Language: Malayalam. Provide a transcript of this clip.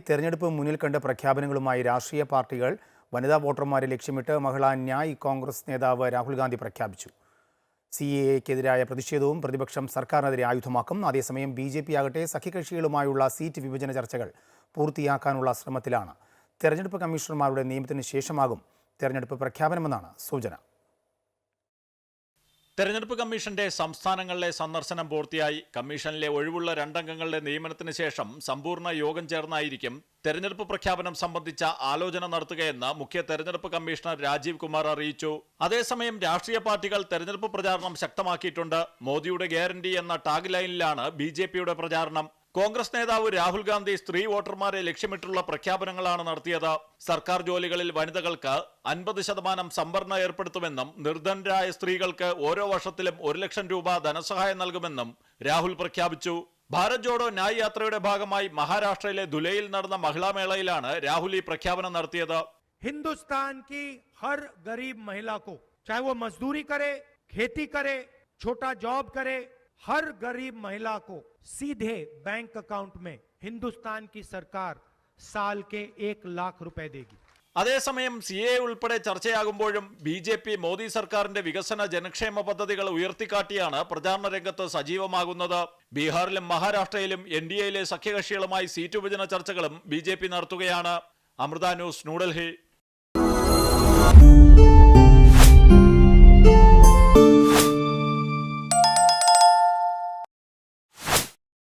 തെരഞ്ഞെടുപ്പ് മുന്നിൽ കണ്ട പ്രഖ്യാപനങ്ങളുമായി രാഷ്ട്രീയ പാർട്ടികൾ വനിതാ വോട്ടർമാരെ ലക്ഷ്യമിട്ട് മഹിളാ ന്യായ് കോൺഗ്രസ് നേതാവ് രാഹുൽ ഗാന്ധി പ്രഖ്യാപിച്ചു. CAA-ക്കെതിരായ പ്രതിഷേധവും പ്രതിപക്ഷം സർക്കാരിനെതിരെ ആയുധമാക്കും. അതേസമയം BJP ആകട്ടെ സഖ്യകക്ഷികളുമായുള്ള സീറ്റ് വിഭജന ചർച്ചകൾ പൂർത്തിയാക്കാനുള്ള ശ്രമത്തിലാണ്. തെരഞ്ഞെടുപ്പ് കമ്മീഷണർമാരുടെ നിയമനത്തിന് ശേഷമാകും തെരഞ്ഞെടുപ്പ് പ്രഖ്യാപനമെന്നാണ് സൂചന. തെരഞ്ഞെടുപ്പ് കമ്മീഷന്റെ സംസ്ഥാനങ്ങളിലെ സന്ദർശനം പൂർത്തിയായി. കമ്മീഷനിലെ ഒഴിവുള്ള 2 അംഗങ്ങളുടെ നിയമനത്തിന് ശേഷം സമ്പൂർണ്ണ യോഗം ചേർന്നായിരിക്കും തെരഞ്ഞെടുപ്പ് പ്രഖ്യാപനം സംബന്ധിച്ച ആലോചന നടത്തുകയെന്ന് മുഖ്യ തെരഞ്ഞെടുപ്പ് കമ്മീഷണർ രാജീവ് കുമാർ അറിയിച്ചു. അതേസമയം രാഷ്ട്രീയ പാർട്ടികൾ തെരഞ്ഞെടുപ്പ് പ്രചാരണം ശക്തമാക്കിയിട്ടുണ്ട്. മോദിയുടെ ഗ്യാരണ്ടി എന്ന ടാഗ് ലൈനിലാണ് BJPയുടെ പ്രചാരണം. കോൺഗ്രസ് നേതാവ് രാഹുൽ ഗാന്ധി സ്ത്രീ വോട്ടർമാരെ ലക്ഷ്യമിട്ടുള്ള പ്രഖ്യാപനങ്ങളാണ് നടത്തിയത്. സർക്കാർ ജോലികളിൽ വനിതകൾക്ക് 50% സംവരണം ഏർപ്പെടുത്തുമെന്നും നിർധനരായ സ്ത്രീകൾക്ക് ഓരോ വർഷത്തിലും 1 ലക്ഷം രൂപ ധനസഹായം നൽകുമെന്നും രാഹുൽ പ്രഖ്യാപിച്ചു. ഭാരത് ജോഡോ ന്യായ് യാത്രയുടെ ഭാഗമായി മഹാരാഷ്ട്രയിലെ ധുലയിൽ നടന്ന മഹിളാ മേളയിലാണ് രാഹുൽ ഈ പ്രഖ്യാപനം നടത്തിയത്. हिंदुस्तान की हर गरीब महिला को, चाहे वो मजदूरी करे, खेती करे, छोटा जॉब करे, हर गरीब महिला को सीधे बैंक अकाउंट में हिंदुस्तान की सरकार साल के 1 लाख रुपए देगी. അതേസമയം CAA ഉൾപ്പെടെ ചർച്ചയാകുമ്പോഴും BJP മോദി സർക്കാരിന്റെ വികസന ജനക്ഷേമ പദ്ധതികൾ ഉയർത്തിക്കാട്ടിയാണ് പ്രചാരണ രംഗത്ത് സജീവമാകുന്നത്. ബീഹാറിലും മഹാരാഷ്ട്രയിലും NDAയിലെ സഖ്യകക്ഷികളുമായി സീറ്റ് വിഭജന ചർച്ചകളും BJP നടത്തുകയാണ്. അമൃത ന്യൂസ്, ന്യൂഡൽഹി.